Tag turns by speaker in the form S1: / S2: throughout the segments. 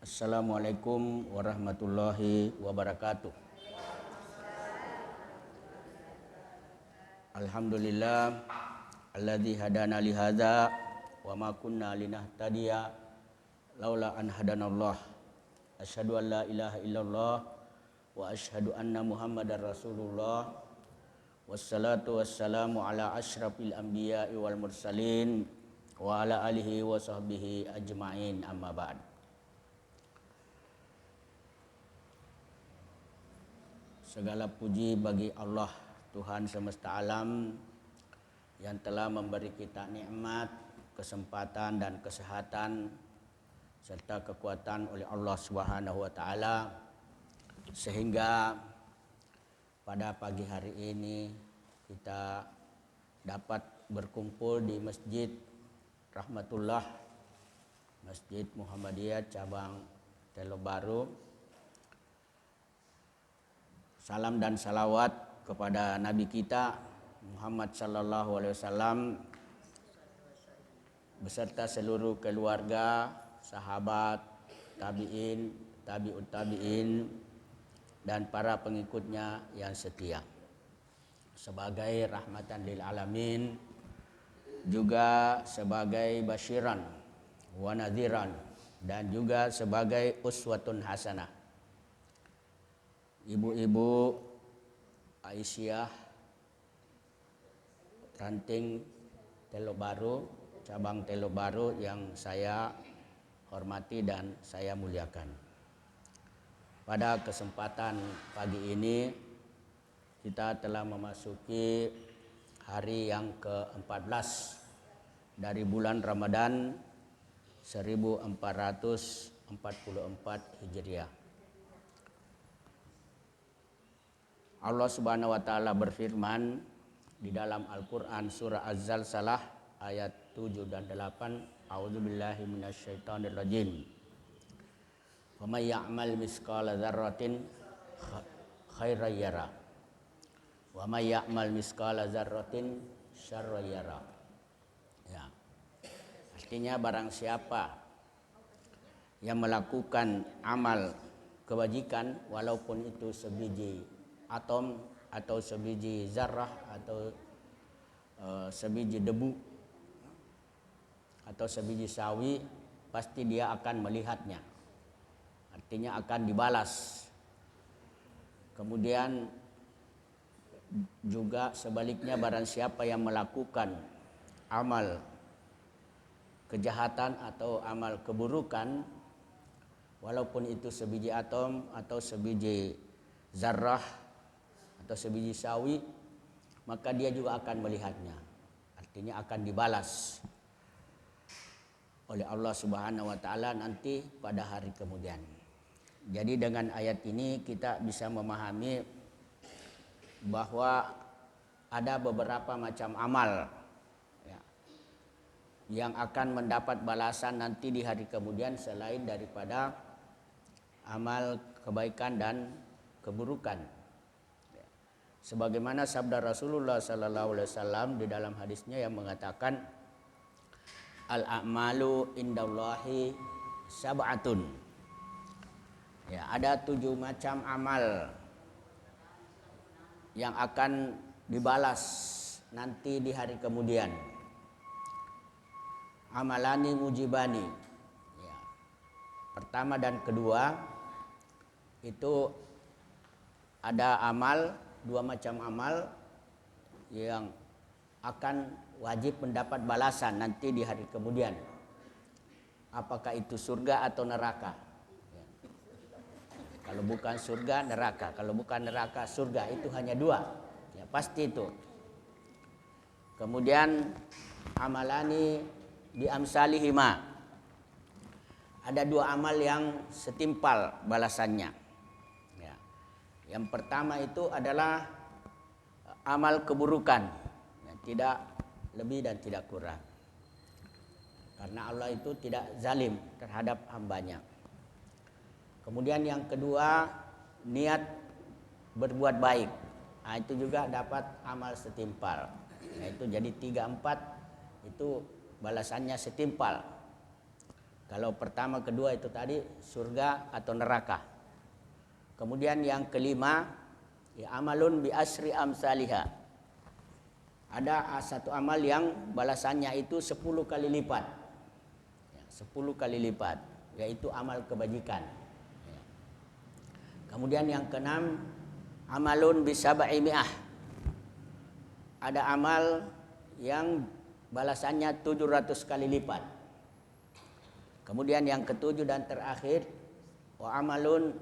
S1: Assalamualaikum warahmatullahi wabarakatuh. Alhamdulillah alladzi hadana li hadza wa ma kunna linahtadiya laula an hadanallah. Asyhadu an la ilaha illallah wa asyhadu anna Muhammadar Rasulullah. Wassalatu wassalamu ala asyrafil anbiya'i wal mursalin wa ala alihi wa sahbihi ajma'in, amma ba'd. Segala puji bagi Allah, Tuhan semesta alam, yang telah memberi kita nikmat, kesempatan dan kesehatan serta kekuatan oleh Allah Subhanahu wa taala, sehingga pada pagi hari ini kita dapat berkumpul di Masjid Rahmatullah, Masjid Muhammadiyah cabang Teluk Baru. Salam dan salawat kepada Nabi kita Muhammad sallallahu alaihi wasallam beserta seluruh keluarga, sahabat, tabi'in, tabi'ut tabi'in dan para pengikutnya yang setia. Sebagai rahmatan lil alamin, juga sebagai basyiran wa nadhiran, dan juga sebagai uswatun hasanah. Ibu-ibu Aisyah Ranting Teluk Baru, cabang Teluk Baru yang saya hormati dan saya muliakan. Pada kesempatan pagi ini kita telah memasuki hari yang ke-14 dari bulan Ramadan 1444 Hijriah. Allah Subhanahu wa taala berfirman di dalam Al-Qur'an surah Az-Zalzalah ayat 7 dan 8, A'udzubillahi minasyaitonirrajim. Wa may ya'mal misqala dzarratin khairan yara wa may ya'mal misqala dzarratin syarran yara. Ya. Artinya barang siapa yang melakukan amal kebajikan walaupun itu sebiji atom atau sebiji zarrah atau sebiji debu atau sebiji sawi, pasti dia akan melihatnya, artinya akan dibalas. Kemudian juga sebaliknya, barang siapa yang melakukan amal kejahatan atau amal keburukan walaupun itu sebiji atom atau sebiji zarrah atau sebiji sawi, maka dia juga akan melihatnya, artinya akan dibalas oleh Allah Subhanahu wa taala nanti pada hari kemudian. Jadi dengan ayat ini kita bisa memahami bahwa ada beberapa macam amal ya, yang akan mendapat balasan nanti di hari kemudian selain daripada amal kebaikan dan keburukan. Sebagaimana sabda Rasulullah sallallahu alaihi wasallam di dalam hadisnya yang mengatakan, al-a'malu indallahi sab'atun. Ya, ada 7 macam amal yang akan dibalas nanti di hari kemudian. Amalani mujibani. Ya. Pertama dan kedua itu ada amal, 2 macam amal yang akan wajib mendapat balasan nanti di hari kemudian. Apakah itu surga atau neraka? Ya. Kalau bukan surga, neraka. Kalau bukan neraka, surga. Itu hanya 2. Ya, pasti itu. Kemudian amalani bi amsalihima. Ada 2 amal yang setimpal balasannya. Yang pertama itu adalah amal keburukan, tidak lebih dan tidak kurang. Karena Allah itu tidak zalim terhadap hambanya. Kemudian yang kedua, niat berbuat baik. Nah, itu juga dapat amal setimpal. Nah, itu jadi 3-4 itu balasannya setimpal. Kalau pertama, kedua itu tadi surga atau neraka. Kemudian yang kelima, ya amalun bi asri amsalihah. Ada satu amal yang balasannya itu 10 kali lipat. Ya, 10 kali lipat, yaitu amal kebajikan. Ya. Kemudian yang keenam, amalun bi sab'i mi'ah. Ada amal yang balasannya 700 kali lipat. Kemudian yang ketujuh dan terakhir, wa amalun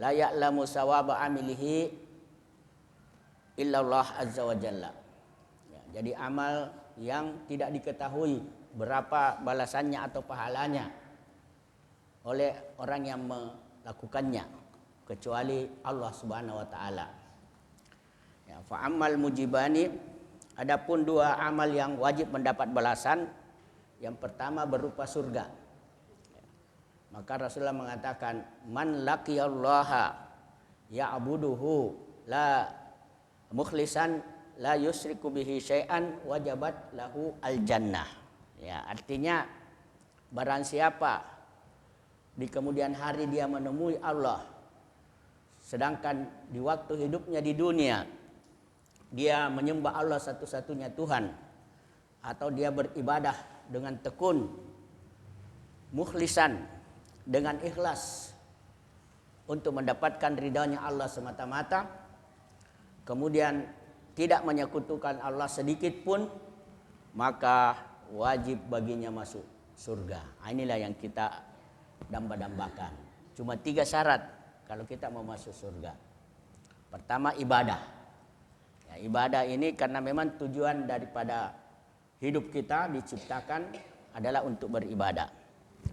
S1: la ya'lamu sawaba amilihi illallah azza wa jalla. Ya, jadi amal yang tidak diketahui berapa balasannya atau pahalanya oleh orang yang melakukannya kecuali Allah Subhanahu wa taala. Ya, fa ammal mujibani, adapun dua amal yang wajib mendapat balasan, yang pertama berupa surga. Ya, maka Rasulullah mengatakan, man laqiyallaha ya'buduhu la mukhlisan la yusriku bihi syai'an wajabat lahu al-jannah. Ya, artinya barang siapa di kemudian hari dia menemui Allah, sedangkan di waktu hidupnya di dunia dia menyembah Allah satu-satunya Tuhan, atau dia beribadah dengan tekun, mukhlisan, dengan ikhlas untuk mendapatkan ridhanya Allah semata-mata, kemudian tidak menyekutukan Allah sedikit pun, maka wajib baginya masuk surga. Inilah yang kita damba-dambakan. Cuma 3 syarat kalau kita mau masuk surga. Pertama, ibadah. Ya, ibadah ini karena memang tujuan daripada hidup kita diciptakan adalah untuk beribadah.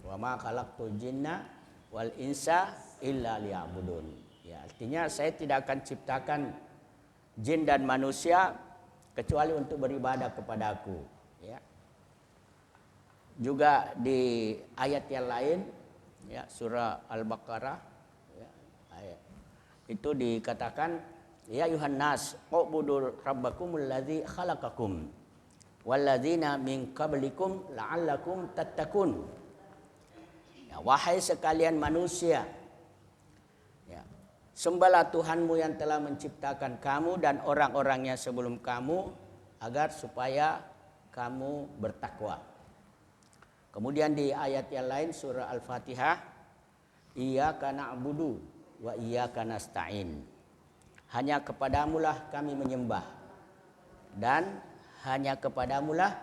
S1: Wa ma khalaqtul jinna wal insa illa liya'budun. Ya, artinya saya tidak akan ciptakan jin dan manusia kecuali untuk beribadah kepadaku. Ya. Juga di ayat yang lain, ya, surah Al-Baqarah, ya, ayat itu dikatakan, ya ayuhan nas ubudu rabbakumul ladzi khalaqakum walladzina min qablikum la'allakum tattaqun. Ya, wahai sekalian manusia, ya, sembahlah Tuhanmu yang telah menciptakan kamu dan orang-orangnya sebelum kamu, agar supaya kamu bertakwa. Kemudian di ayat yang lain surah Al-Fatihah, iyyaka na'budu wa iyyaka nasta'in. Hanya kepadamulah kami menyembah dan hanya kepadamulah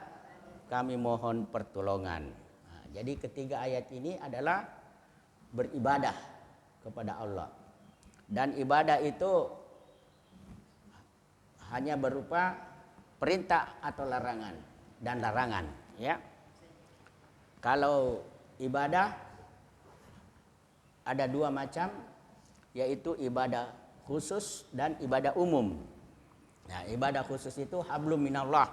S1: kami mohon pertolongan. Nah, jadi ketiga ayat ini adalah beribadah kepada Allah. Dan ibadah itu hanya berupa perintah atau larangan dan larangan, ya. Kalau ibadah ada 2 macam, yaitu ibadah khusus dan ibadah umum. Nah, ibadah khusus itu hablum minallah,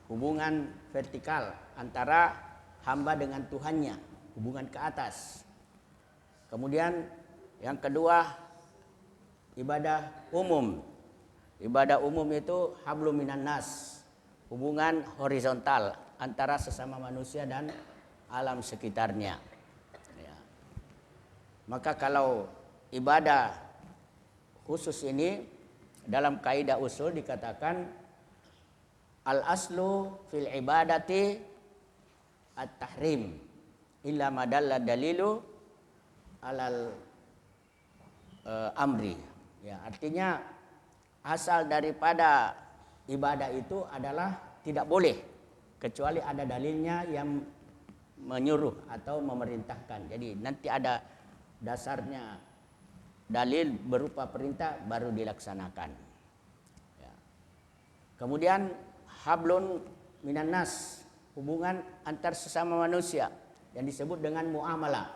S1: hubungan vertikal antara hamba dengan Tuhannya, hubungan ke atas. Kemudian yang kedua, ibadah umum. Ibadah umum itu hablum minan nas, hubungan horizontal antara sesama manusia dan alam sekitarnya. Ya. Maka kalau ibadah khusus ini dalam kaidah usul dikatakan al aslu fil ibadati at-tahrim illa madalla dalilu alal amri. Ya, artinya asal daripada ibadah itu adalah tidak boleh kecuali ada dalilnya yang menyuruh atau memerintahkan. Jadi nanti ada dasarnya dalil berupa perintah baru dilaksanakan. Ya. Kemudian hablun minan nas, hubungan antar sesama manusia yang disebut dengan muamalah.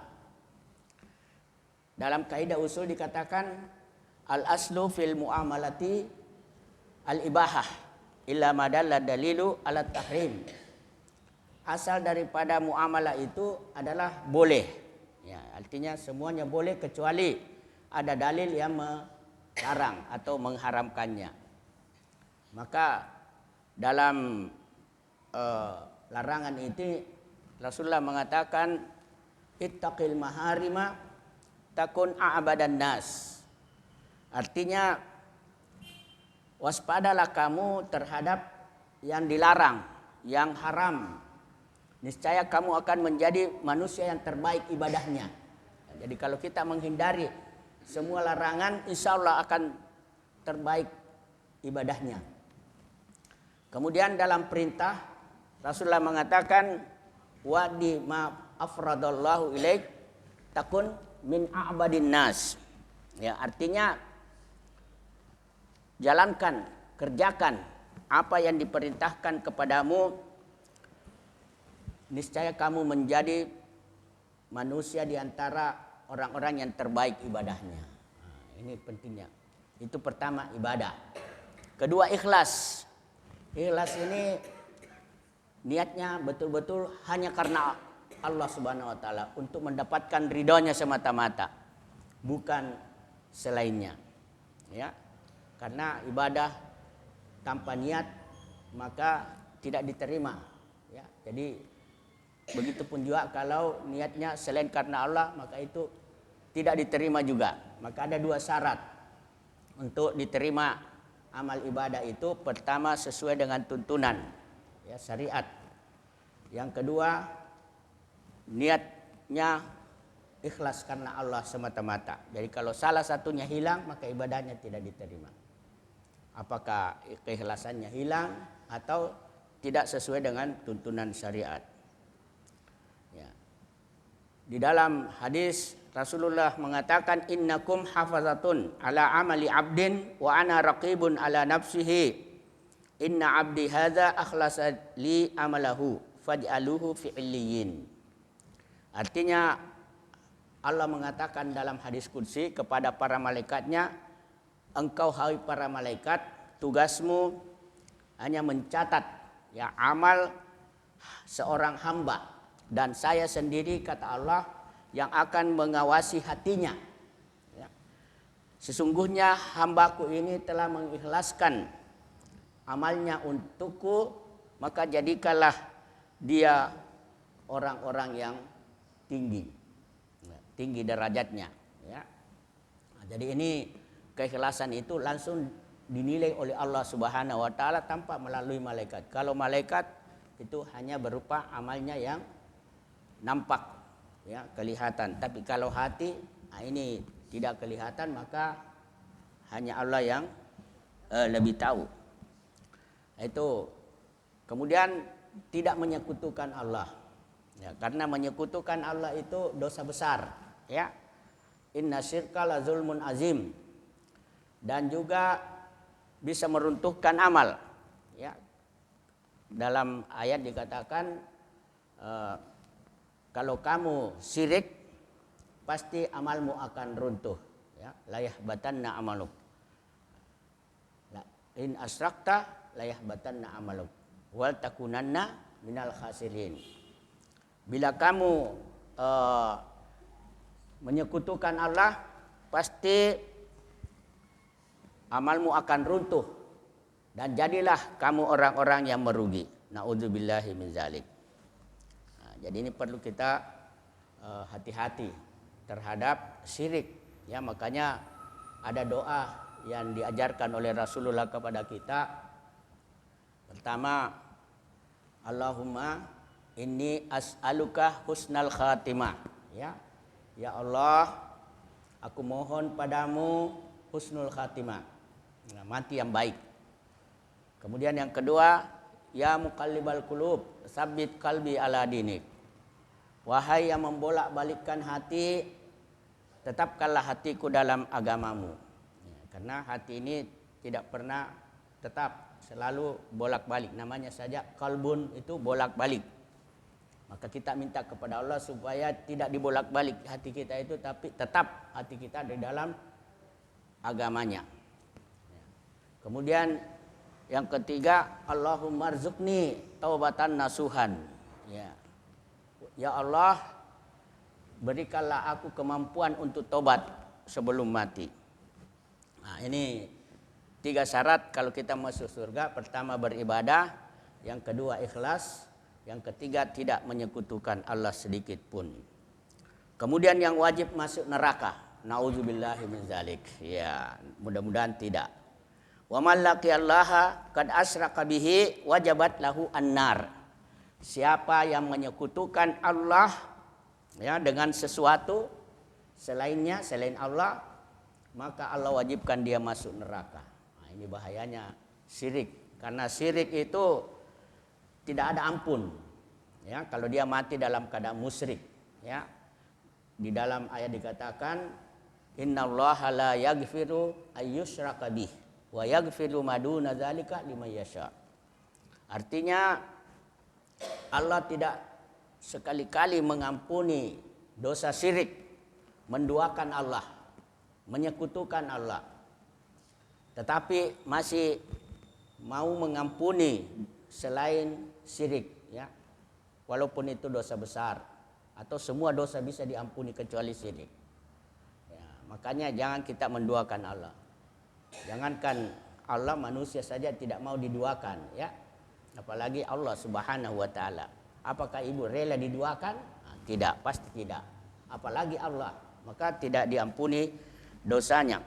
S1: Dalam kaidah usul dikatakan al aslu fil muamalati al ibahah illa madalla dalilu ala tahrim. Asal daripada muamalah itu adalah boleh. Ya, artinya semuanya boleh kecuali ada dalil yang melarang atau mengharamkannya. Maka dalam larangan itu Rasulullah mengatakan ittaqil maharima takun a'badan nas. Artinya waspadalah kamu terhadap yang dilarang, yang haram. Niscaya kamu akan menjadi manusia yang terbaik ibadahnya. Jadi kalau kita menghindari semua larangan, insya Allah akan terbaik ibadahnya. Kemudian dalam perintah Rasulullah mengatakan wadi ma afradallahu ilaik takun min a'badin nas. Ya, artinya jalankan, kerjakan apa yang diperintahkan kepadamu, niscaya kamu menjadi manusia di antara orang-orang yang terbaik ibadahnya. Nah, ini pentingnya. Itu pertama, ibadah. Kedua, ikhlas. Ikhlas ini niatnya betul-betul hanya karena Allah Subhanahu wa taala, untuk mendapatkan ridhonya semata-mata, bukan selainnya. Ya. Karena ibadah tanpa niat maka tidak diterima. Ya. Jadi begitupun juga kalau niatnya selain karena Allah, maka itu tidak diterima juga. Maka ada dua syarat untuk diterima amal ibadah itu. Pertama, sesuai dengan tuntunan ya, syariat. Yang kedua, niatnya ikhlas karena Allah semata-mata. Jadi kalau salah satunya hilang, maka ibadahnya tidak diterima. Apakah keikhlasannya hilang atau tidak sesuai dengan tuntunan syariat. Ya. Di dalam hadis Rasulullah mengatakan innakum hafazatun ala amali abdin wa ana raqibun ala nafsihi. Inna abdi hadza akhlasa li amalahu faj'aluhu fi illiyin. Artinya Allah mengatakan dalam hadis qudsi kepada para malaikatnya, engkau hai para malaikat, tugasmu hanya mencatat ya amal seorang hamba, dan saya sendiri kata Allah yang akan mengawasi hatinya. Ya. Sesungguhnya hambaku ini telah mengikhlaskan amalnya untukku, maka jadikanlah dia orang-orang yang tinggi, tinggi derajatnya. Ya. Nah, jadi ini keikhlasan itu langsung dinilai oleh Allah Subhanahu wa taala tanpa melalui malaikat. Kalau malaikat itu hanya berupa amalnya yang nampak ya, kelihatan. Tapi kalau hati, nah ini tidak kelihatan, maka hanya Allah yang lebih tahu. Itu kemudian tidak menyekutukan Allah. Ya, karena menyekutukan Allah itu dosa besar, ya. Inna syirka la zulmun azim. Dan juga bisa meruntuhkan amal. Ya. Dalam ayat dikatakan kalau kamu syirik pasti amalmu akan runtuh. Ya. La yahbatanna amaluk. In asrakta la yahbatanna amaluk. Wal takunanna minal khasirin. Bila kamu menyekutukan Allah, pasti amalmu akan runtuh dan jadilah kamu orang-orang yang merugi. Na'udzubillahi min zalik. Nah, jadi ini perlu kita hati-hati terhadap syirik. Ya, makanya ada doa yang diajarkan oleh Rasulullah kepada kita. Pertama, Allahumma inni as'aluka husnal khatimah. Ya, ya Allah, aku mohon padamu husnul khatimah. Nah, mati yang baik. Kemudian yang kedua, ya muqallibal qulub, tsabbit qalbi ala dinik. Wahai yang membolak-balikkan hati, tetapkanlah hatiku dalam agamamu. Ya, karena hati ini tidak pernah tetap, selalu bolak-balik. Namanya saja kalbun, itu bolak-balik. Maka kita minta kepada Allah supaya tidak dibolak-balik hati kita itu, tapi tetap hati kita di dalam agamanya. Kemudian yang ketiga, Allahumma rzuqni taubatan nasuhan. Ya. Ya Allah, berikanlah aku kemampuan untuk tobat sebelum mati. Nah, ini 3 syarat kalau kita masuk surga. Pertama beribadah, yang kedua ikhlas, Yang ketiga, tidak menyekutukan Allah sedikit pun. Kemudian yang wajib masuk neraka, nauzubillahi min zalik. Ya, mudah-mudahan tidak. Wa man laqiyallaha qad asyraka bihi wajabat lahu annar. Siapa yang menyekutukan Allah ya dengan sesuatu selainnya, selain Allah, maka Allah wajibkan dia masuk neraka. Nah, ini bahayanya syirik, karena syirik itu tidak ada ampun. Ya, kalau dia mati dalam keadaan musyrik, ya. Di dalam ayat dikatakan innallaha la yaghfiru ayyushraka bih wa yaghfiru ma duna dzalika liman yasha. Artinya Allah tidak sekali-kali mengampuni dosa syirik, menduakan Allah, menyekutukan Allah. Tetapi masih mau mengampuni selain syirik, ya. Walaupun itu dosa besar atau semua dosa bisa diampuni kecuali syirik. Ya, makanya jangan kita menduakan Allah. Jangankan Allah, manusia saja tidak mau diduakan, ya. Apalagi Allah Subhanahu wa taala. Apakah ibu rela diduakan? Nah, tidak, pasti tidak. Apalagi Allah, maka tidak diampuni dosanya.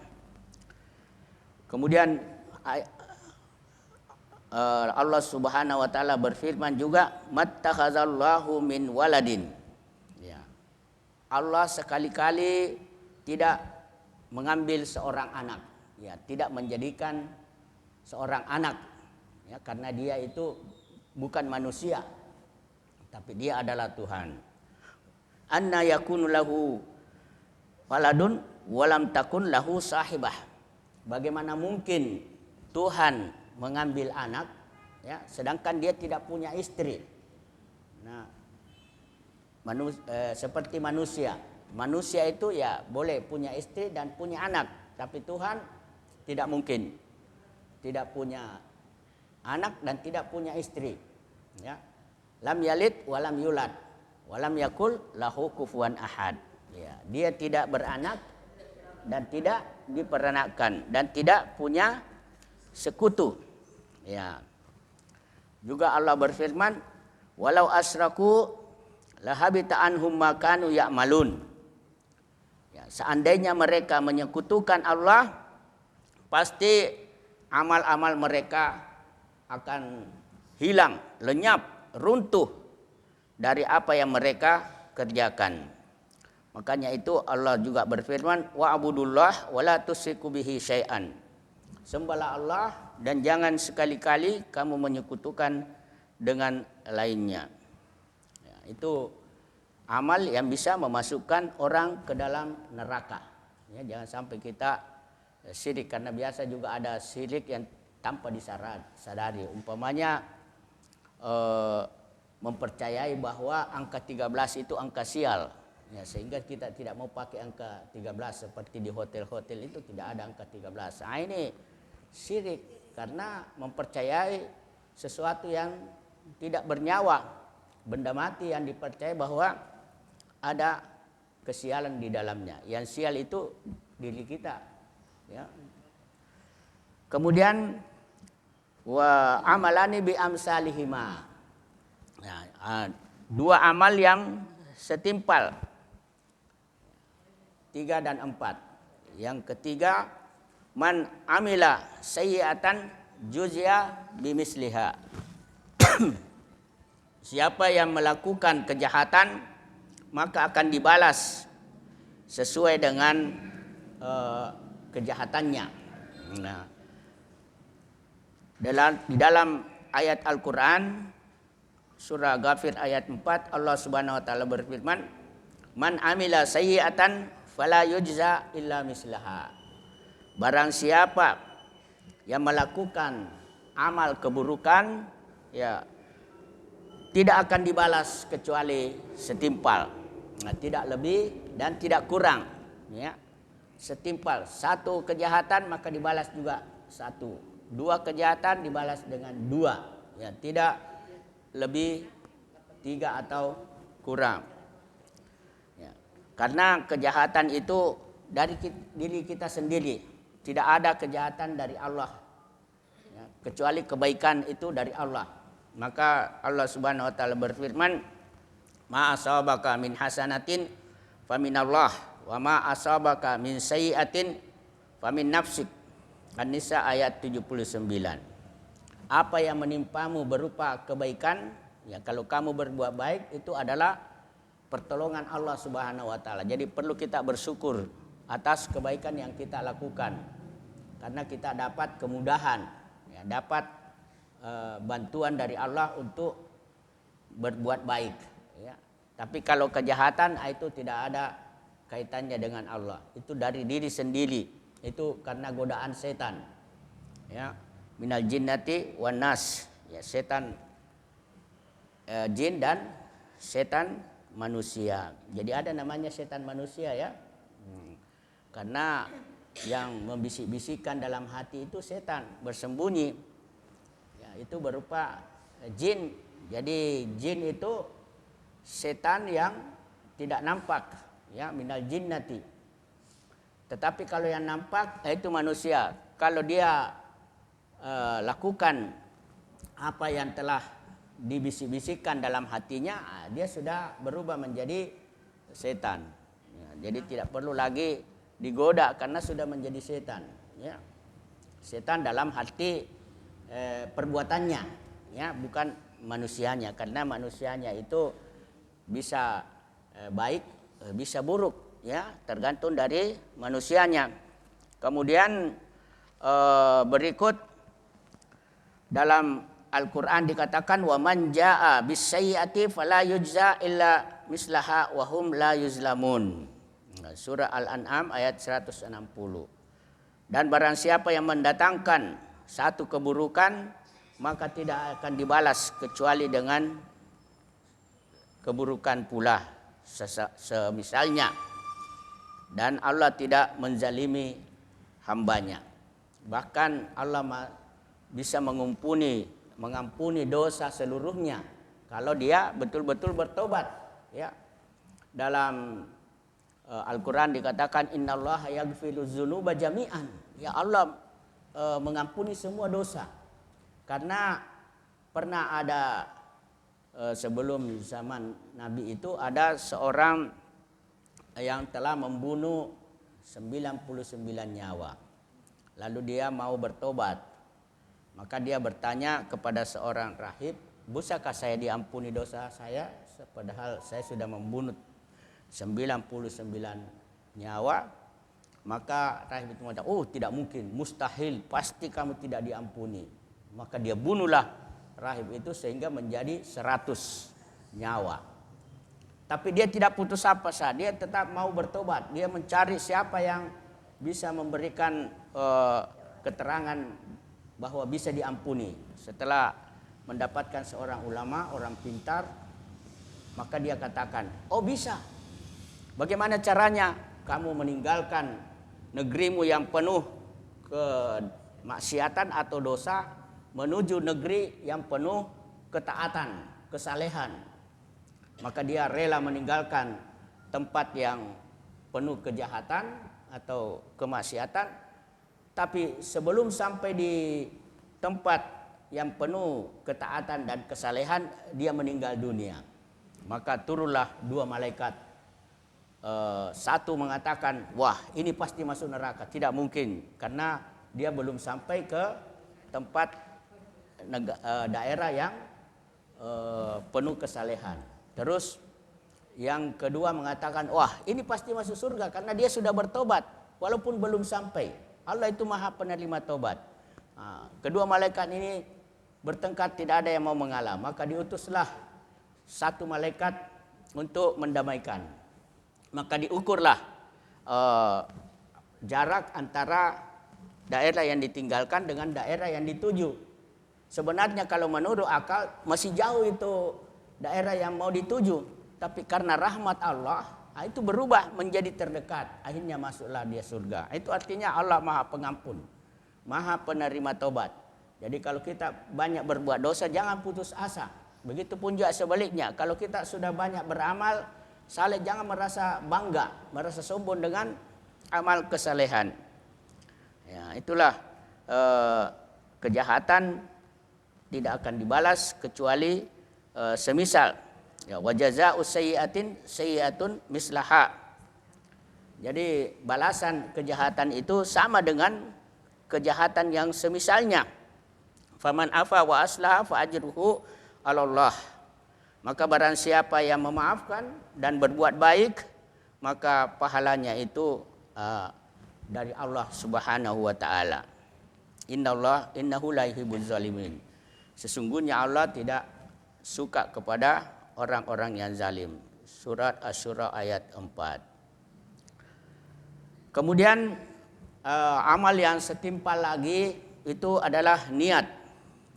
S1: Kemudian Allah Subhanahu wa taala berfirman juga, mattakhazallahu min waladin. Ya. Allah sekali-kali tidak mengambil seorang anak, ya, tidak menjadikan seorang anak, ya, karena dia itu bukan manusia, tapi dia adalah Tuhan. Anna yakunu lahu waladun walam takun lahu sahibah. Bagaimana mungkin Tuhan mengambil anak, ya, sedangkan dia tidak punya istri. Nah, seperti manusia itu ya boleh punya istri dan punya anak, tapi Tuhan tidak mungkin, tidak punya anak dan tidak punya istri, ya. Lam yalid walam yulad walam yakul lahu kufuwan ahad. Ya, dia tidak beranak dan tidak diperanakkan dan tidak punya sekutu. Ya. Juga Allah berfirman, walau asraku lahabita anhum ma kanu ya'malun. Ya, seandainya mereka menyekutukan Allah, pasti amal-amal mereka akan hilang, lenyap, runtuh dari apa yang mereka kerjakan. Makanya itu Allah juga berfirman, wa'budullah wa la tusyriku bihi syai'an. Sembahlah Allah dan jangan sekali-kali kamu menyekutukan dengan lainnya. Ya, itu amal yang bisa memasukkan orang ke dalam neraka. Ya, jangan sampai kita syirik, karena biasa juga ada syirik yang tanpa disadari. Umpamanya mempercayai bahwa angka 13 itu angka sial. Ya, sehingga kita tidak mau pakai angka 13 seperti di hotel-hotel itu tidak ada angka 13. Nah, ini syirik karena mempercayai sesuatu yang tidak bernyawa, benda mati yang dipercayai bahwa ada kesialan di dalamnya. Yang sial itu diri kita, ya. Kemudian wa amalani bi amsalihima. Nah, dua amal yang setimpal, 3 dan 4. Yang ketiga, man amila sayyi'atan juzya bimisliha. Siapa yang melakukan kejahatan maka akan dibalas sesuai dengan kejahatannya. Nah, di dalam ayat Al-Qur'an surah Ghafir ayat 4 Allah Subhanahu wa taala berfirman, man amila sayyi'atan fala yujza illa mislaha. Barang siapa yang melakukan amal keburukan, ya, tidak akan dibalas kecuali setimpal. Nah, tidak lebih dan tidak kurang, ya. Setimpal. Satu kejahatan maka dibalas juga satu. Dua kejahatan dibalas dengan 2. Ya, tidak lebih 3 atau kurang. Ya. Karena kejahatan itu dari diri kita sendiri. Tidak ada kejahatan dari Allah, ya, kecuali kebaikan itu dari Allah. Maka Allah Subhanahu wa taala berfirman, "Ma asabaka min hasanatin faminallah wa ma asabaka min sayyi'atin famin nafsik." An-Nisa ayat 79. Apa yang menimpamu berupa kebaikan, ya kalau kamu berbuat baik itu adalah pertolongan Allah Subhanahu wa taala. Jadi perlu kita bersyukur atas kebaikan yang kita lakukan. Karena kita dapat kemudahan, ya, dapat bantuan dari Allah untuk berbuat baik, ya. Tapi kalau kejahatan itu tidak ada kaitannya dengan Allah. Itu dari diri sendiri. Itu karena godaan setan. Ya, minal jinnati wan nas. Ya, setan jin dan setan manusia. Jadi ada namanya setan manusia, ya. Karena yang membisik-bisikkan dalam hati itu setan bersembunyi. Ya, itu berupa jin. Jadi jin itu setan yang tidak nampak, ya, minal jinnati. Tetapi kalau yang nampak itu manusia. Kalau dia lakukan apa yang telah dibisik-bisikkan dalam hatinya, dia sudah berubah menjadi setan. Ya, jadi tidak perlu lagi digoda karena sudah menjadi setan. Ya. Setan dalam hati perbuatannya, ya, bukan manusianya. Karena manusianya itu bisa baik, bisa buruk. Ya, tergantung dari manusianya. Kemudian berikut dalam Al-Qur'an dikatakan wa man jaa bis-sayyi'ati fala yujza illa mislaha wa hum la yuzlamun. Surah Al-An'am ayat 160. Dan barang siapa yang mendatangkan satu keburukan maka tidak akan dibalas kecuali dengan keburukan pula semisalnya. Dan Allah tidak menzalimi hambanya. Bahkan Allah bisa mengampuni dosa seluruhnya kalau dia betul-betul bertobat. Ya. Dalam Al-Quran dikatakan innallaha yaghfiruz dzunuba jami'an. Ya, Allah mengampuni semua dosa. Karena pernah ada sebelum zaman Nabi itu ada seorang yang telah membunuh 99 nyawa. Lalu dia mau bertobat. Maka dia bertanya kepada seorang rahib, "Bisakah saya diampuni dosa saya padahal saya sudah membunuh 99 nyawa?" Maka rahib itu mengatakan, "Oh, tidak mungkin, mustahil, pasti kamu tidak diampuni." Maka dia bunuhlah rahib itu sehingga menjadi 100 nyawa. Tapi dia tidak putus asa, dia tetap mau bertobat. Dia mencari siapa yang bisa memberikan keterangan bahwa bisa diampuni. Setelah mendapatkan seorang ulama, orang pintar, maka dia katakan, "Oh, bisa. Bagaimana caranya? Kamu meninggalkan negerimu yang penuh kemaksiatan atau dosa menuju negeri yang penuh ketaatan, kesalehan." Maka dia rela meninggalkan tempat yang penuh kejahatan atau kemaksiatan. Tapi sebelum sampai di tempat yang penuh ketaatan dan kesalehan, dia meninggal dunia. Maka turunlah dua malaikat. Satu mengatakan, "Wah, ini pasti masuk neraka." Tidak mungkin, karena dia belum sampai ke tempat daerah yang penuh kesalehan. Terus yang kedua mengatakan, "Wah, ini pasti masuk surga karena dia sudah bertobat walaupun belum sampai." Allah itu Maha penerima tobat. Kedua malaikat ini bertengkar, tidak ada yang mau mengalah. Maka diutuslah satu malaikat untuk mendamaikan. Maka diukurlah jarak antara daerah yang ditinggalkan dengan daerah yang dituju. Sebenarnya kalau menurut akal masih jauh itu daerah yang mau dituju, tapi karena rahmat Allah itu berubah menjadi terdekat. Akhirnya masuklah dia surga. Itu artinya Allah Maha Pengampun, Maha Penerima Tobat. Jadi kalau kita banyak berbuat dosa, jangan putus asa. Begitupun juga sebaliknya, kalau kita sudah banyak beramal saleh, jangan merasa bangga, merasa sombong dengan amal kesalehan. Ya, itulah kejahatan tidak akan dibalas kecuali semisal. Ya, wa jazaa'u sayyi'atin sayyi'atun mislaha. Jadi balasan kejahatan itu sama dengan kejahatan yang semisalnya. Faman afa wa aslaha fa ajruhu 'ala Allah. Maka barang siapa yang memaafkan dan berbuat baik, maka pahalanya itu dari Allah Subhanahu wa taala. Innahu la yuhibbuz zalimin. Sesungguhnya Allah tidak suka kepada orang-orang yang zalim. Surat Asy-Syura ayat 4. Kemudian amal yang setimpal lagi itu adalah niat.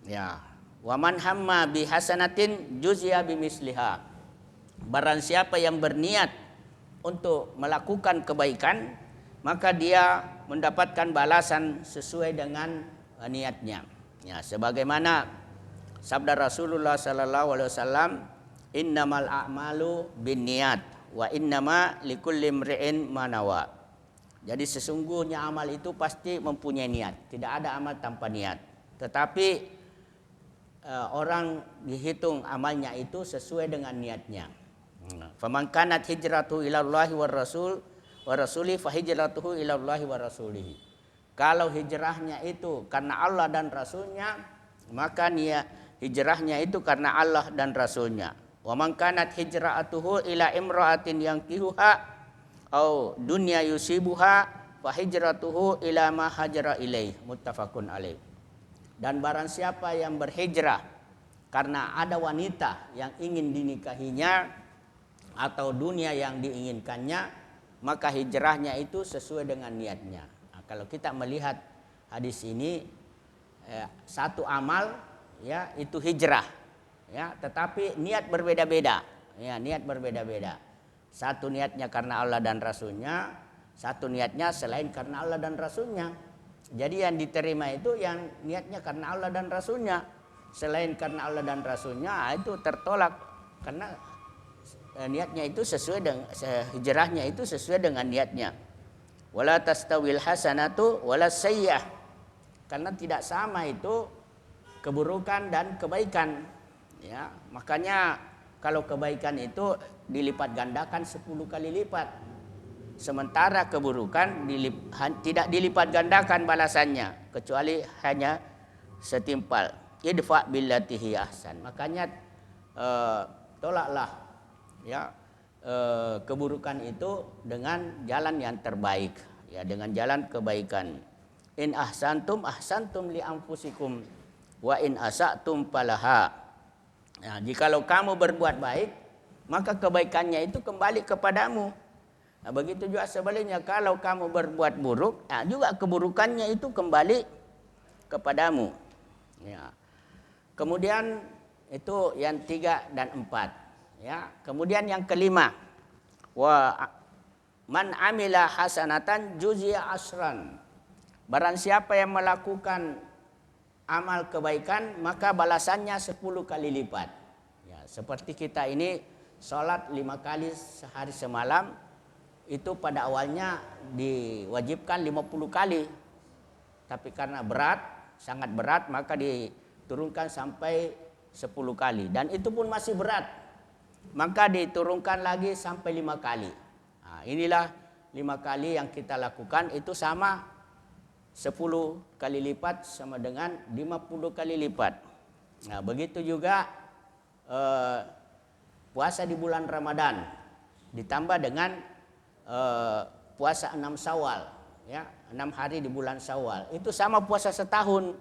S1: Ya. Wa man hamma bi hasanatin juzia bimisliha. Barang siapa yang berniat untuk melakukan kebaikan, maka dia mendapatkan balasan sesuai dengan niatnya. Ya, sebagaimana sabda Rasulullah sallallahu alaihi wasallam, innamal a'malu binniyat wa innama likulli imri'in ma nawa. Jadi sesungguhnya amal itu pasti mempunyai niat. Tidak ada amal tanpa niat. Tetapi orang dihitung amalnya itu sesuai dengan niatnya. Faman kanat hijratuhu ilallahi war rasul wa rasuli fa hijratuhu ilallahi wa rasulihi. Kalau hijrahnya itu karena Allah dan Rasulnya, maka hijrahnya itu karena Allah dan Rasulnya. Wa man kanat hijratuhu ila imra'atin yankihuha au dunya yusibuha fa hijratuhu ila ma hajara ilaih. Muttafaqun alaih. Dan barang siapa yang berhijrah karena ada wanita yang ingin dinikahinya atau dunia yang diinginkannya, maka hijrahnya itu sesuai dengan niatnya. Nah, kalau kita melihat hadis ini, satu amal ya itu hijrah, ya, tetapi niat berbeda-beda. Ya, niat berbeda-beda. Satu niatnya karena Allah dan Rasulnya, satu niatnya selain karena Allah dan Rasulnya. Jadi yang diterima itu yang niatnya karena Allah dan Rasulnya, selain karena Allah dan Rasulnya itu tertolak karena niatnya itu sesuai dengan hijrahnya itu sesuai dengan niatnya. Wala tastawil hasanatu wala sayyi'ah. Karena tidak sama itu keburukan dan kebaikan. Ya, makanya kalau kebaikan itu dilipat gandakan 10 kali lipat. Sementara keburukan tidak dilipat gandakan balasannya kecuali hanya setimpal. Idfa billati hi ahsan. Makanya tolaklah ya keburukan itu dengan jalan yang terbaik, ya, dengan jalan kebaikan. In ahsantum ahsantum li anfusikum wa in asatum falaha. Nah, jikalau kamu berbuat baik, maka kebaikannya itu kembali kepadamu. Nah, begitu juga sebaliknya, kalau kamu berbuat buruk, nah, juga keburukannya itu kembali kepadamu. Ya. Kemudian itu yang 3 dan 4. Ya, kemudian yang kelima, wa man amila hasanatan juzia asran. Barang siapa yang melakukan amal kebaikan, maka balasannya 10 kali lipat. Ya, seperti kita ini sholat 5 kali sehari semalam, itu pada awalnya diwajibkan 50 kali. Tapi karena berat, sangat berat, maka diturunkan sampai 10 kali. Dan itu pun masih berat, maka diturunkan lagi sampai 5 kali. Nah, inilah 5 kali yang kita lakukan, itu sama 10 kali lipat sama dengan 50 kali lipat. Nah, begitu juga puasa di bulan Ramadan ditambah dengan puasa 6 Syawal, ya, 6 hari di bulan Syawal. Itu sama puasa setahun.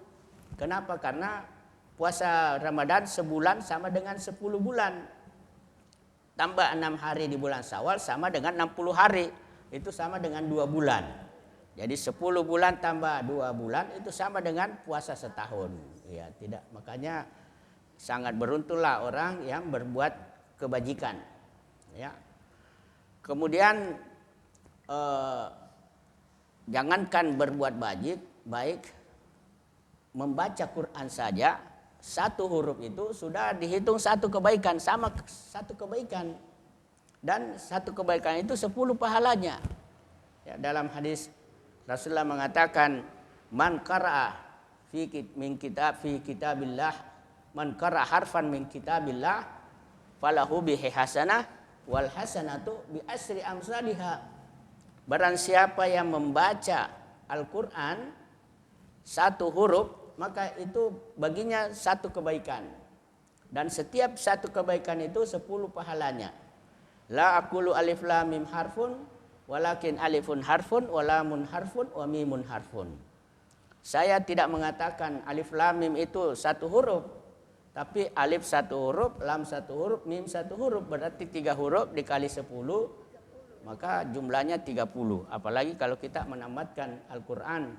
S1: Kenapa? Karena puasa Ramadan sebulan sama dengan 10 bulan. Tambah 6 hari di bulan Syawal sama dengan 60 hari. Itu sama dengan 2 bulan. Jadi 10 bulan tambah 2 bulan itu sama dengan puasa setahun. Ya, tidak. Makanya sangat beruntunglah orang yang berbuat kebajikan. Ya. Kemudian jangankan berbuat baik, membaca Quran saja satu huruf itu sudah dihitung satu kebaikan, sama satu kebaikan, dan satu kebaikan itu 10 pahalanya. Ya, dalam hadis Rasulullah mengatakan, man qara'a fi kitabillah man qara harfan min kitabillah falahu bihi hasanah wal hasanatu bi asri amsalihha. Barang siapa yang membaca Al-Qur'an satu huruf, maka itu baginya satu kebaikan. Dan setiap satu kebaikan itu 10 pahalanya. La aqulu alif lam mim harfun walakin alifun harfun wa lamun harfun wa mimun harfun. Saya tidak mengatakan alif lam mim itu satu huruf, tapi alif satu huruf, lam satu huruf, mim satu huruf, berarti 3 huruf dikali 10, maka jumlahnya 30. Apalagi kalau kita menamatkan Al-Quran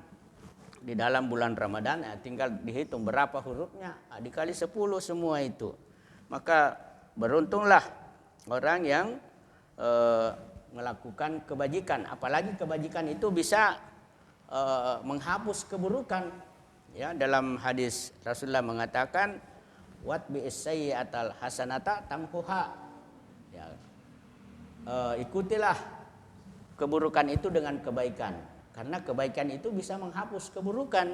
S1: di dalam bulan Ramadan, tinggal dihitung berapa hurufnya, dikali 10 semua itu. Maka beruntunglah orang yang melakukan kebajikan. Apalagi kebajikan itu bisa menghapus keburukan. Ya, dalam hadis Rasulullah mengatakan, wat bi sayyi'atal hasanata tamhuha. Ya, ikutilah keburukan itu dengan kebaikan, karena kebaikan itu bisa menghapus keburukan.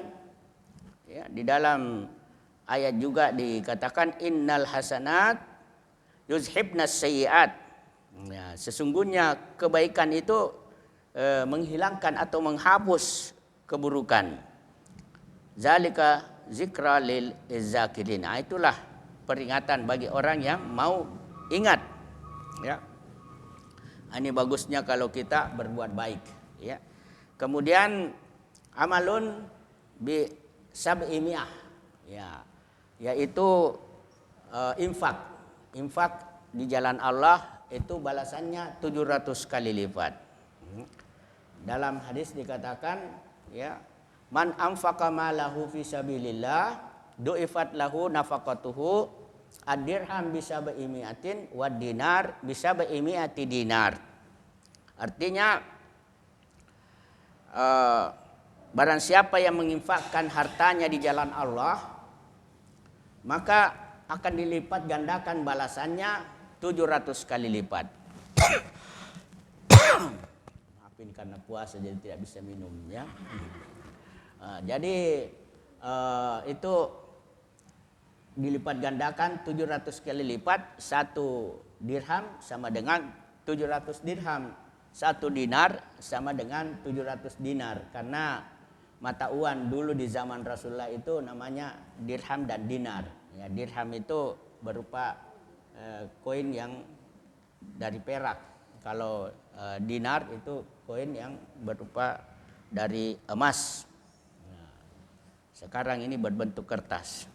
S1: Ya, di dalam ayat juga dikatakan innal hasanat yuzhibnas sayyi'at. Ya, sesungguhnya kebaikan itu menghilangkan atau menghapus keburukan. Zalika zikra lil zakirin. Itulah peringatan bagi orang yang mau ingat. Ya. Ini bagusnya kalau kita berbuat baik. Ya. Kemudian amalun bi sab'imiyah. Ya. Yaitu infak. Infak di jalan Allah itu balasannya 700 kali lipat. Dalam hadis dikatakan, ya, man anfaqa malahu fi sabilillah du'ifat lahu nafaqatuhu ad-dirham bi sab'i mi'atin wad dinar bi sab'i mi'ati dinar. Artinya barang siapa yang menginfakkan hartanya di jalan Allah, maka akan dilipat gandakan balasannya 700 kali lipat. Maafin karena puasa jadi tidak bisa minum, ya. Jadi itu dilipat gandakan 700 kali lipat. 1 dirham sama dengan 700 dirham. 1 dinar sama dengan 700 dinar. Karena mata uang dulu di zaman Rasulullah itu namanya dirham dan dinar. Ya, dirham itu berupa koin yang dari perak. Kalau dinar itu koin yang berupa dari emas. Nah, sekarang ini berbentuk kertas.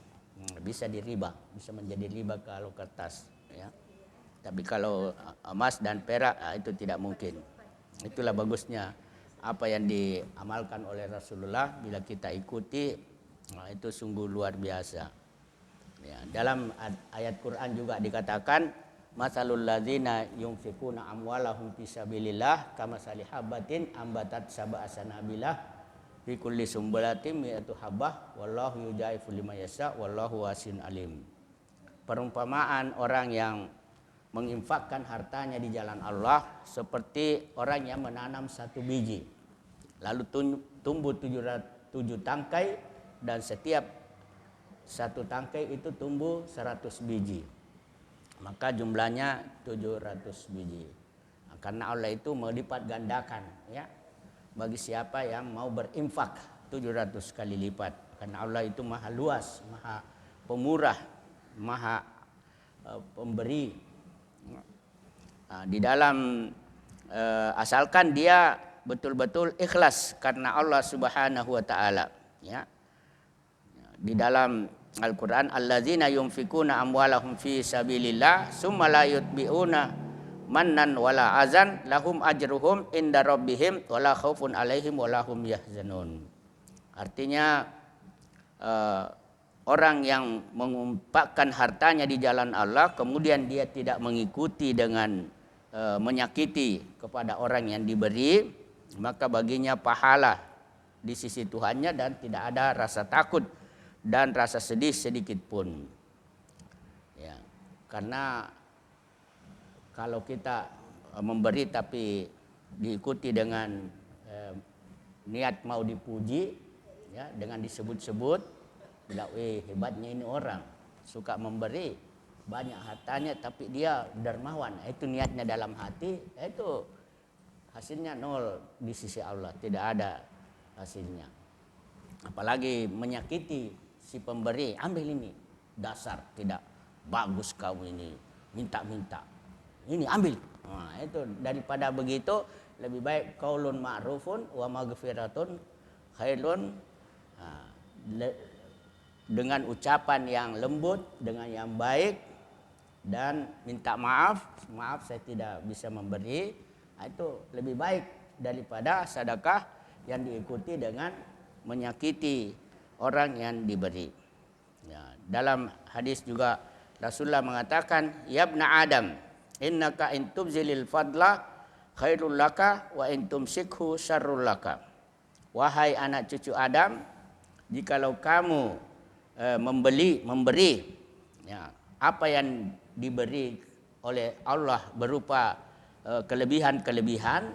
S1: Bisa diriba, bisa menjadi riba kalau kertas. Ya. Tapi kalau emas dan perak itu tidak mungkin. Itulah bagusnya apa yang diamalkan oleh Rasulullah, bila kita ikuti, itu sungguh luar biasa. Ya, dalam ayat Quran juga dikatakan, masalul ladzina yunfikuna amwalahum fisabilillah kamasali habatin ambatat sab'a sanabilah fi kulli sumbulatin mi'atu habbah wallahu yudaifu liman yasha wallahu wasi'un alim. Perumpamaan orang yang menginfakkan hartanya di jalan Allah seperti orang yang menanam 1 biji, lalu tumbuh 7 tangkai, dan setiap 1 tangkai itu tumbuh 100 biji. Maka jumlahnya 700 biji. Nah, karena Allah itu melipat gandakan, ya, bagi siapa yang mau berinfak 700 kali lipat. Karena Allah itu maha luas, maha pemurah, maha pemberi. Nah, di dalam asalkan dia betul-betul ikhlas karena Allah Subhanahu wa taala, ya. Di dalam Al-Quran, alladzina yunfikuna amwalahum fi sabilillah summa la yutbi'una mannan wala azan lahum ajruhum inda rabbihim wala khaufun alaihim wala hum yahzanun. Artinya orang yang mengumpakkan hartanya di jalan Allah kemudian dia tidak mengikuti dengan menyakiti kepada orang yang diberi, maka baginya pahala di sisi Tuhannya dan tidak ada rasa takut dan rasa sedih sedikit pun. Ya, karena kalau kita memberi tapi diikuti dengan niat mau dipuji, ya, dengan disebut-sebut, bilang, hebatnya ini orang. suka memberi, banyak hartanya tapi dia dermawan, itu niatnya dalam hati, itu hasilnya nol di sisi Allah, tidak ada hasilnya. Apalagi menyakiti si pemberi, ambil ini, dasar tidak bagus kamu ini, minta-minta, ini ambil. Nah, itu daripada begitu lebih baik qaulun ma'rufun wa maghfiratun khairun. Nah, dengan ucapan yang lembut, dengan yang baik, dan minta maaf, maaf saya tidak bisa memberi, itu lebih baik daripada sedekah yang diikuti dengan menyakiti orang yang diberi. Ya, dalam hadis juga Rasulullah mengatakan, ya ibna Adam, innaka in tubzilil fadla khairul laka wa in tumsikhu syarrul laka. Wahai anak cucu Adam, jikalau kamu memberi ya, apa yang diberi oleh Allah berupa kelebihan-kelebihan,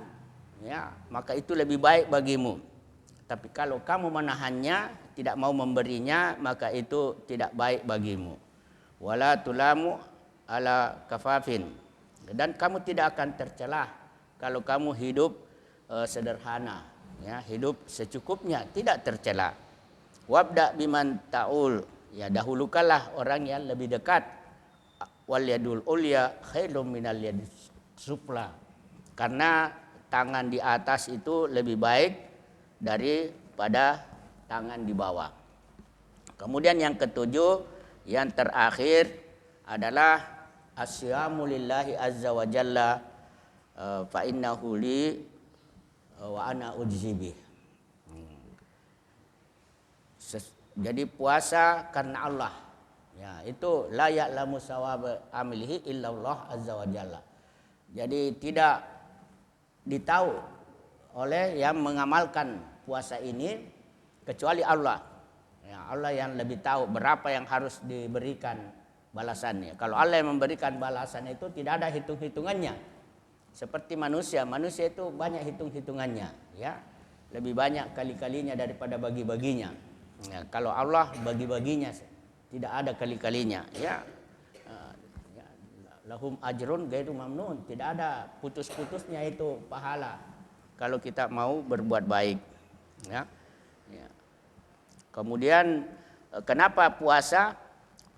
S1: ya, maka itu lebih baik bagimu. Tapi kalau kamu menahannya, tidak mau memberinya, maka itu tidak baik bagimu. Wala tulamu ala kafafin, dan kamu tidak akan tercelah kalau kamu hidup sederhana, ya, hidup secukupnya, tidak tercela. Wabda biman ta'ul, ya, dahulukanlah orang yang lebih dekat. Wal yadul ulya khairun minal yadis sufla, karena tangan di atas itu lebih baik daripada tangan di bawah. Kemudian yang ketujuh, yang terakhir adalah asyamu lillahi azza wa jalla fa innahu li wa ana ujzibih. Jadi puasa karena Allah, ya, itu la ya'lamu sawaba amilihi illallah azza wa jalla. Jadi tidak ditahu oleh yang mengamalkan puasa ini kecuali Allah. Ya, Allah yang lebih tahu berapa yang harus diberikan balasannya. Kalau Allah yang memberikan balasan itu tidak ada hitung-hitungannya. Seperti manusia itu banyak hitung-hitungannya, ya. Lebih banyak kali-kalinya daripada bagi-baginya. Ya, kalau Allah bagi-baginya tidak ada kali-kalinya, ya. Lahum ajrun ghairu mamnun, tidak ada putus-putusnya itu pahala kalau kita mau berbuat baik, ya. Ya. Kemudian kenapa puasa?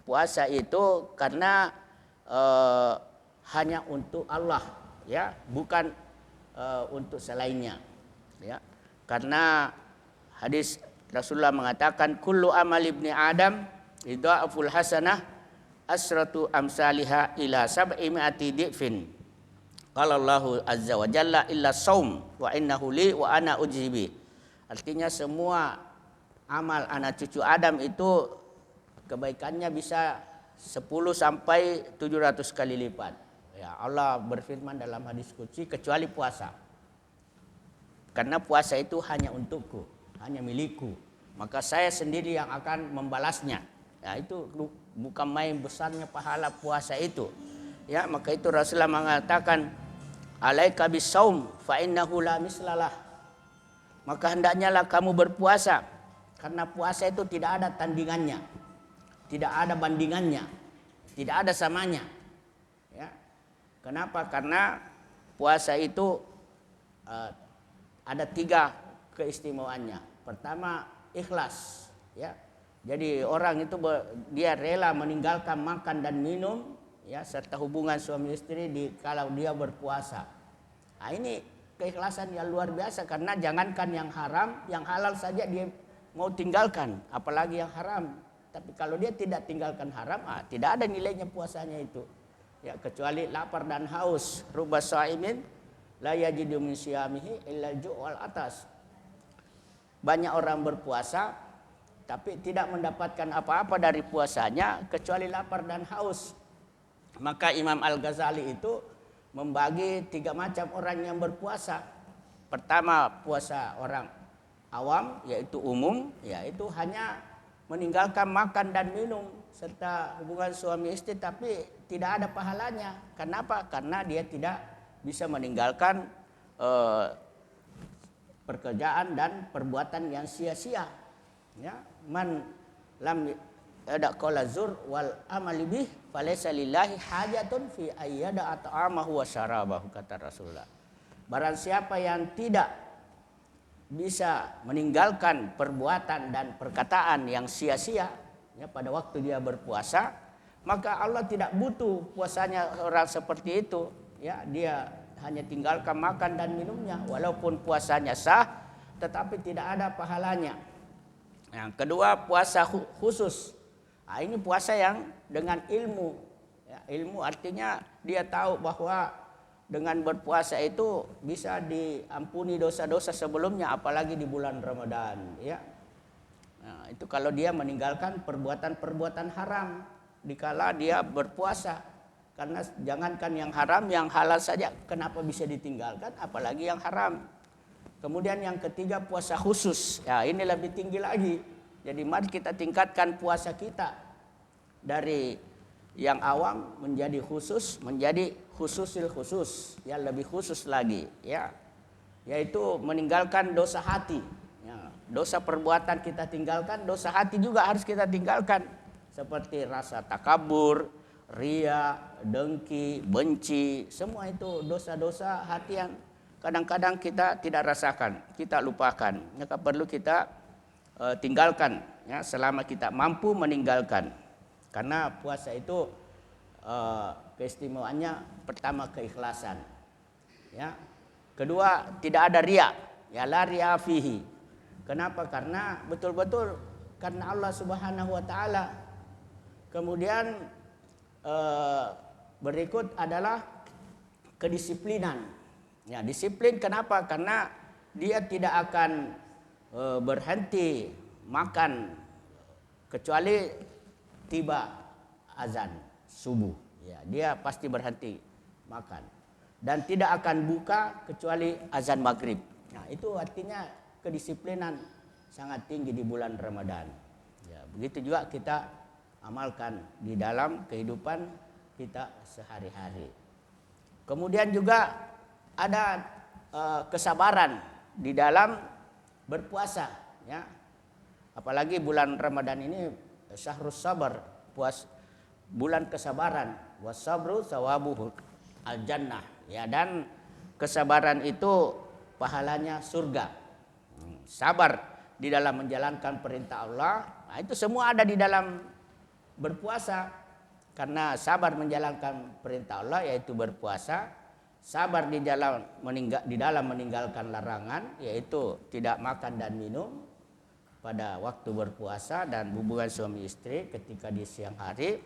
S1: Puasa itu karena hanya untuk Allah, ya, bukan untuk selainnya, ya. Karena hadis Rasulullah mengatakan kullu amal ibni Adam idha'aful hasanah asratu amsalihha ila sab'i mi'ati di'fin. Qala Allahu azza wa jalla illa shaum wa innahu li wa ana ujzibi. Artinya semua amal anak cucu Adam itu kebaikannya bisa 10 sampai 700 kali lipat. Ya, Allah berfirman dalam hadis qudsi kecuali puasa. Karena puasa itu hanya untukku, hanya milikku, maka saya sendiri yang akan membalasnya. Ya, itu bukan main besarnya pahala puasa itu. Ya, maka itu Rasulullah mengatakan alaika bisaum fa innahu la mislalah. Maka hendaknya lah kamu berpuasa, karena puasa itu tidak ada tandingannya, tidak ada bandingannya, tidak ada samanya. Ya. Kenapa? Karena puasa itu ada 3 keistimewaannya. Pertama, ikhlas, ya. Jadi orang itu dia rela meninggalkan makan dan minum, ya, serta hubungan suami istri kalau dia berpuasa. Nah, ini keikhlasan yang luar biasa, karena jangankan yang haram, yang halal saja dia mau tinggalkan, apalagi yang haram. Tapi kalau dia tidak tinggalkan haram, tidak ada nilainya puasanya itu. Ya, kecuali lapar dan haus. Ruba shaimin la yajidu min siyamihi illa ju' wal atas. Banyak orang berpuasa tapi tidak mendapatkan apa-apa dari puasanya kecuali lapar dan haus. Maka Imam Al-Ghazali itu membagi 3 macam orang yang berpuasa. Pertama, puasa orang awam, yaitu umum, yaitu hanya meninggalkan makan dan minum serta hubungan suami istri tapi tidak ada pahalanya. Kenapa? Karena dia tidak bisa meninggalkan pekerjaan dan perbuatan yang sia-sia. Ya, man lam ada qala zur wal amali bih falaysa lillahi hajatun fi ayyada at'amahu wa syarabahu, kata Rasulullah. Barang siapa yang tidak bisa meninggalkan perbuatan dan perkataan yang sia-sia ya pada waktu dia berpuasa, maka Allah tidak butuh puasanya orang seperti itu ya. Dia hanya tinggalkan makan dan minumnya, walaupun puasanya sah tetapi tidak ada pahalanya. Yang kedua, puasa khusus. Nah, ini puasa yang dengan ilmu ya, ilmu artinya dia tahu bahwa dengan berpuasa itu bisa diampuni dosa-dosa sebelumnya, apalagi di bulan Ramadan ya. Nah, itu kalau dia meninggalkan perbuatan-perbuatan haram dikala dia berpuasa. Karena jangankan yang haram, yang halal saja kenapa bisa ditinggalkan, apalagi yang haram. Kemudian yang ketiga, puasa khusus. Ya, ini lebih tinggi lagi. Jadi mari kita tingkatkan puasa kita dari yang awam menjadi khusus, menjadi khususil khusus, ya lebih khusus lagi ya. Yaitu meninggalkan dosa hati. Ya, dosa perbuatan kita tinggalkan, dosa hati juga harus kita tinggalkan. Seperti rasa takabur, ria, dengki, benci, semua itu dosa-dosa hati yang kadang-kadang kita tidak rasakan, kita lupakan. Maka perlu kita tinggalkan ya, selama kita mampu meninggalkan. Karena puasa itu keistimewaannya pertama keikhlasan ya. Kedua, tidak ada riya ya, la riya fihi. Kenapa? Karena betul-betul karena Allah Subhanahu wa taala. Kemudian berikut adalah kedisiplinan. Ya, disiplin kenapa? Karena dia tidak akan berhenti makan kecuali tiba azan subuh. Ya, dia pasti berhenti makan dan tidak akan buka kecuali azan maghrib. Nah, itu artinya kedisiplinan sangat tinggi di bulan Ramadan. Ya, begitu juga kita amalkan di dalam kehidupan kita sehari-hari. Kemudian juga ada kesabaran di dalam berpuasa ya. Apalagi bulan Ramadan ini syahrus sabar, bulan kesabaran. Wasabru sawabuhu al-jannah ya, dan kesabaran itu pahalanya surga. Sabar di dalam menjalankan perintah Allah, nah, itu semua ada di dalam berpuasa. Karena sabar menjalankan perintah Allah yaitu berpuasa, sabar di dalam meninggalkan larangan yaitu tidak makan dan minum pada waktu berpuasa dan hubungan suami istri ketika di siang hari.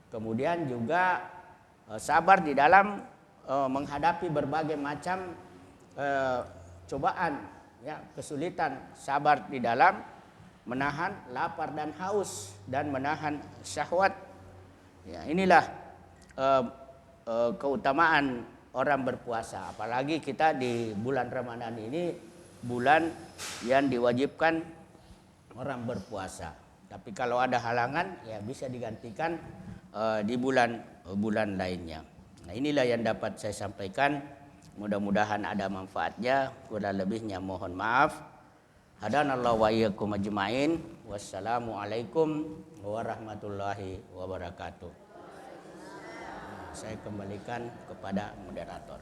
S1: Kemudian juga sabar di dalam menghadapi berbagai macam cobaan ya, kesulitan. Sabar di dalam menahan lapar dan haus dan menahan syahwat. Ya, inilah keutamaan orang berpuasa. Apalagi kita di bulan Ramadan ini bulan yang diwajibkan orang berpuasa. Tapi kalau ada halangan ya bisa digantikan di bulan lainnya. Nah, inilah yang dapat saya sampaikan. Mudah-mudahan ada manfaatnya. Kurang lebihnya mohon maaf. Hadanallahu wa iyyakum ajmain. Wassalamualaikum warahmatullahi wabarakatuh. Saya kembalikan kepada moderator.